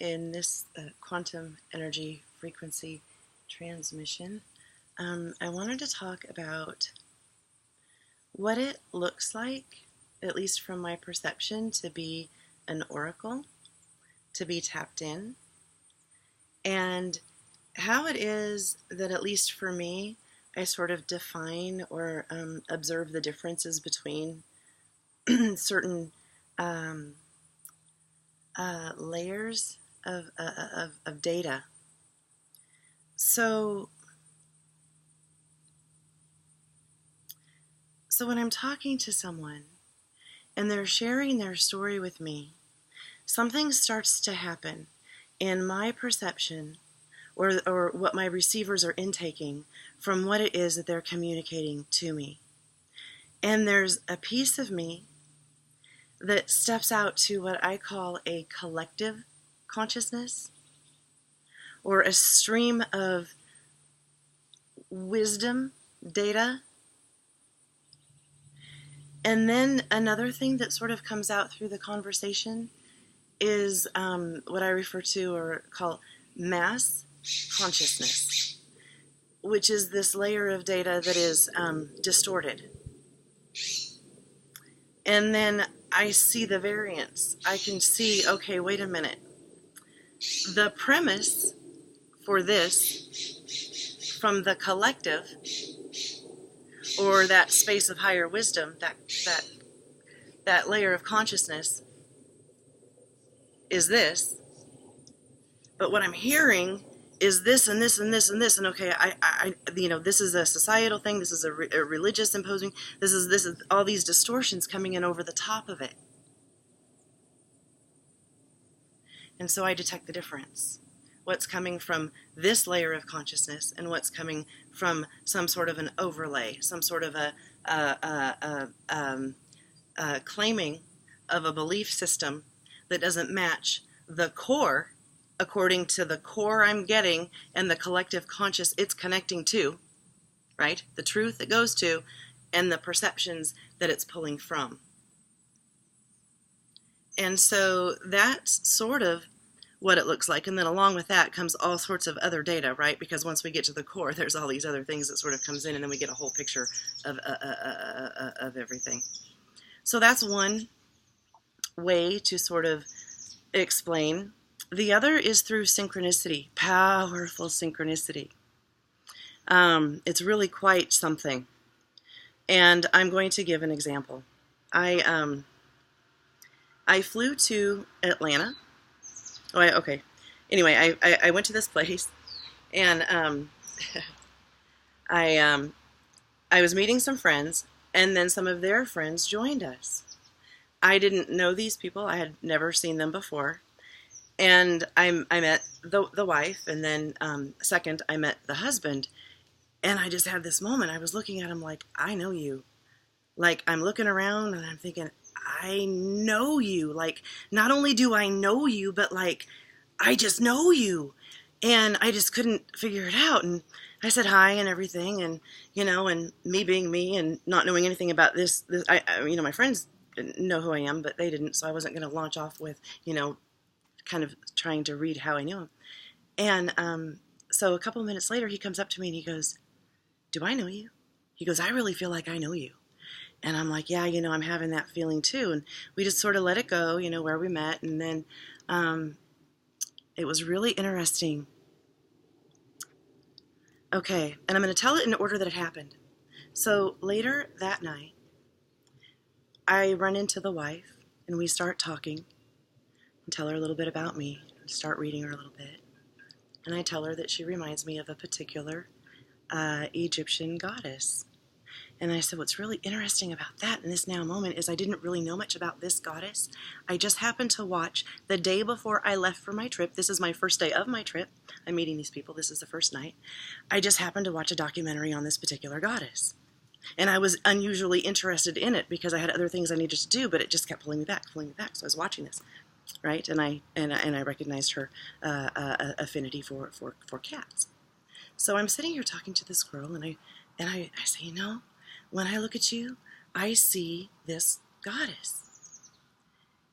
in this quantum energy frequency transmission, I wanted to talk about what it looks like, at least from my perception, to be an oracle, to be tapped in, and how it is that, at least for me, I sort of define or observe the differences between certain layers of data. So when I'm talking to someone and they're sharing their story with me, something starts to happen in my perception or what my receivers are intaking from what it is that they're communicating to me. And there's a piece of me that steps out to what I call a collective consciousness, or a stream of wisdom data. And then another thing that sort of comes out through the conversation is what I refer to or call mass consciousness, which is this layer of data that is distorted. And then I see the variance. I can see, okay, wait a minute. The premise for this from the collective, or that space of higher wisdom, that layer of consciousness, is this. But what I'm hearing is this and this and this and this, and okay, I this is a societal thing. This is a religious imposing. This is all these distortions coming in over the top of it, and so I detect the difference. What's coming from this layer of consciousness, and what's coming from some sort of an overlay, some sort of a claiming of a belief system that doesn't match the core, according to the core I'm getting and the collective conscious it's connecting to, right? The truth it goes to and the perceptions that it's pulling from. And so that's sort of what it looks like. And then along with that comes all sorts of other data, right? Because once we get to the core, there's all these other things that sort of comes in, and then we get a whole picture of everything. So that's one way to sort of explain. The other is through synchronicity, powerful synchronicity. It's really quite something. And I'm going to give an example. I flew to Atlanta. Anyway, I went to this place, and I was meeting some friends, and then some of their friends joined us. I didn't know these people. I had never seen them before. And I met the wife, and then second, I met the husband. And I just had this moment. I was looking at him like, I know you. Like, I'm looking around, and I'm thinking, I know you. Like, not only do I know you, but like, I just know you. And I just couldn't figure it out. And I said hi and everything. And, and me being me and not knowing anything about this my friends know who I am, but they didn't. So I wasn't going to launch off with, kind of trying to read how I knew him. And so a couple of minutes later, he comes up to me and he goes, do I know you? He goes, I really feel like I know you. And I'm like, yeah, I'm having that feeling too. And we just sort of let it go, where we met. And then it was really interesting. Okay, and I'm going to tell it in order that it happened. So later that night, I run into the wife, and we start talking and tell her a little bit about me and start reading her a little bit. And I tell her that she reminds me of a particular Egyptian goddess. And I said, what's really interesting about that in this now moment is I didn't really know much about this goddess. I just happened to watch the day before I left for my trip. This is my first day of my trip. I'm meeting these people. This is the first night. I just happened to watch a documentary on this particular goddess. And I was unusually interested in it because I had other things I needed to do, but it just kept pulling me back. So I was watching this, right? And I recognized her affinity for cats. So I'm sitting here talking to this girl, and I say, when I look at you, I see this goddess.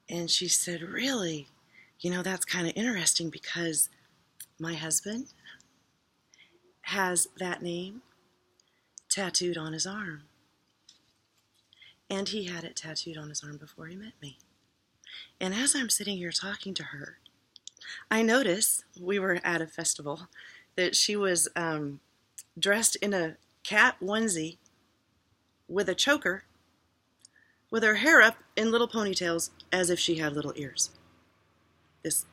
And she said, really? That's kind of interesting because my husband has that name tattooed on his arm. And he had it tattooed on his arm before he met me. And as I'm sitting here talking to her, I notice, we were at a festival, that she was dressed in a cat onesie with a choker, with her hair up in little ponytails as if she had little ears. This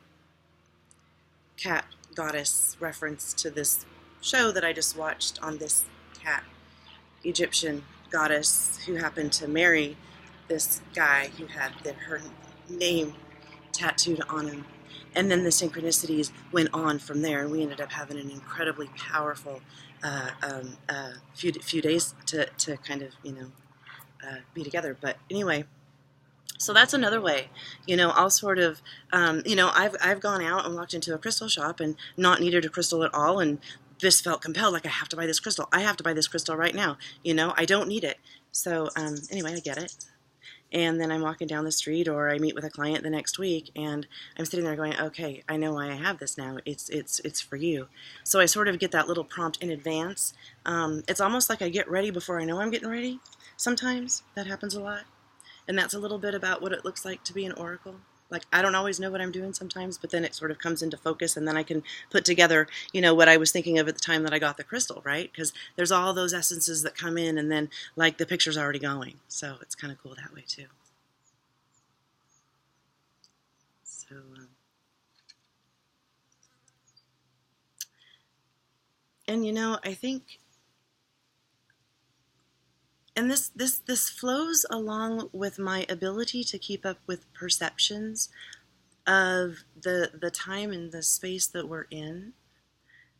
cat goddess reference to this show that I just watched on this cat Egyptian goddess who happened to marry this guy who had her name tattooed on him. And then the synchronicities went on from there, and we ended up having an incredibly powerful few days to kind of be together. But anyway, so that's another way. I'll sort of I've gone out and walked into a crystal shop and not needed a crystal at all, and just felt compelled, like I have to buy this crystal. I have to buy this crystal right now. I don't need it. So anyway, I get it. And then I'm walking down the street, or I meet with a client the next week, and I'm sitting there going, okay, I know why I have this now. It's for you. So I sort of get that little prompt in advance. It's almost like I get ready before I know I'm getting ready. Sometimes that happens a lot. And that's a little bit about what it looks like to be an oracle. Like, I don't always know what I'm doing sometimes, but then it sort of comes into focus, and then I can put together, what I was thinking of at the time that I got the crystal, right? Because there's all those essences that come in, and then, like, the picture's already going. So it's kind of cool that way, too. So, and I think, and this flows along with my ability to keep up with perceptions of the time and the space that we're in.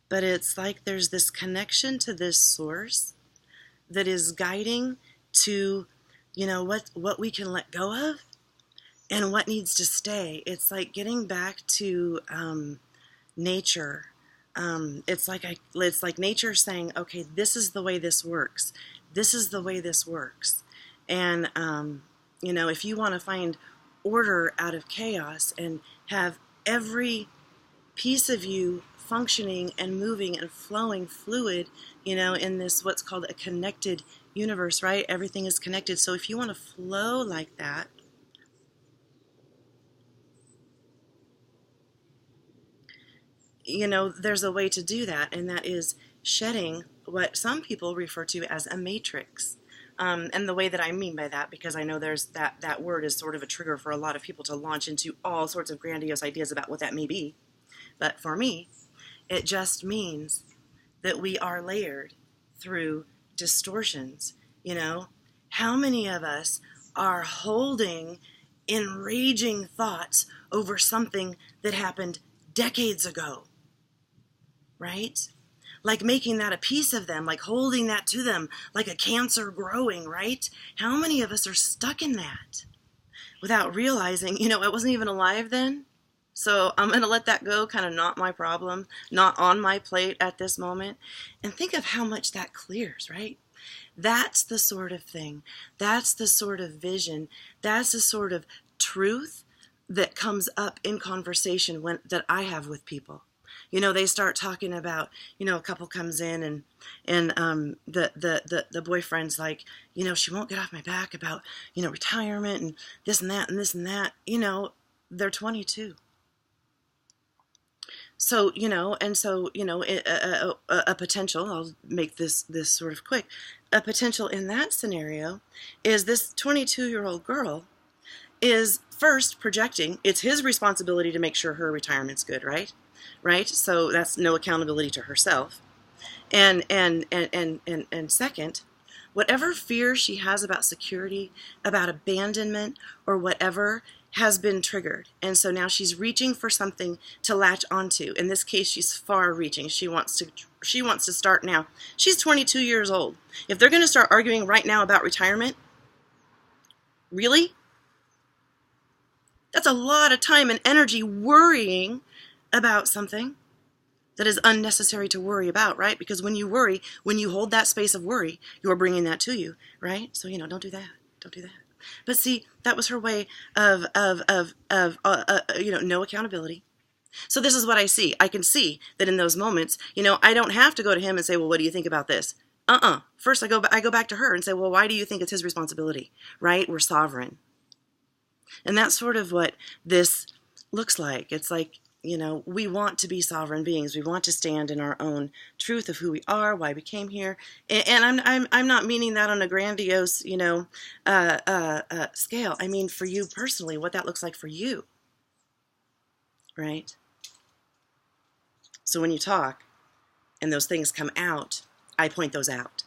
But it's like there's this connection to this source that is guiding to, what we can let go of and what needs to stay. It's like getting back to nature. It's like nature saying, okay, this is the way this works. This is the way this works. And, if you want to find order out of chaos and have every piece of you functioning and moving and flowing fluid, in this what's called a connected universe, right? Everything is connected. So if you want to flow like that, there's a way to do that, and that is shedding what some people refer to as a matrix. And the way that I mean by that, because I know there's that word is sort of a trigger for a lot of people to launch into all sorts of grandiose ideas about what that may be. But for me, it just means that we are layered through distortions. How many of us are holding enraging thoughts over something that happened decades ago, right? Like making that a piece of them, like holding that to them, like a cancer growing, right? How many of us are stuck in that without realizing, I wasn't even alive then? So I'm going to let that go, kind of not my problem, not on my plate at this moment. And think of how much that clears, right? That's the sort of thing. That's the sort of vision. That's the sort of truth that comes up in conversation that I have with people. They start talking about, a couple comes in and the boyfriend's like, she won't get off my back about, retirement and this and that and this and that. They're 22. So, a potential, I'll make this sort of quick, a potential in that scenario is this 22-year-old girl is first projecting, it's his responsibility to make sure her retirement's good, right? Right? So that's no accountability to herself. And second, whatever fear she has about security, about abandonment, or whatever has been triggered. And so now she's reaching for something to latch onto. In this case, she's far reaching. She wants to start now. She's 22 years old. If they're going to start arguing right now about retirement, really? That's a lot of time and energy worrying about something that is unnecessary to worry about, right? Because when you worry, when you hold that space of worry, you're bringing that to you, right? So, don't do that. Don't do that. But see, that was her way of no accountability. So this is what I see. I can see that in those moments, I don't have to go to him and say, well, what do you think about this? First, I go back to her and say, well, why do you think it's his responsibility? Right? We're sovereign. And that's sort of what this looks like. It's like, we want to be sovereign beings. We want to stand in our own truth of who we are, why we came here. And I'm not meaning that on a grandiose, scale. I mean, for you personally, what that looks like for you. Right? So when you talk and those things come out, I point those out.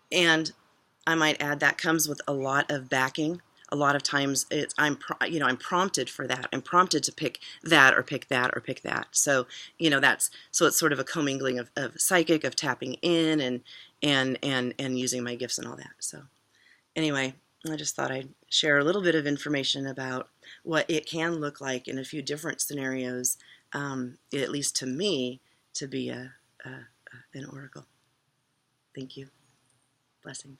And I might add that comes with a lot of backing. A lot of times I'm prompted for that. I'm prompted to pick that or pick that or pick that. So, it's sort of a commingling of psychic, of tapping in and using my gifts and all that. So anyway, I just thought I'd share a little bit of information about what it can look like in a few different scenarios, at least to me, to be an oracle. Thank you. Blessings.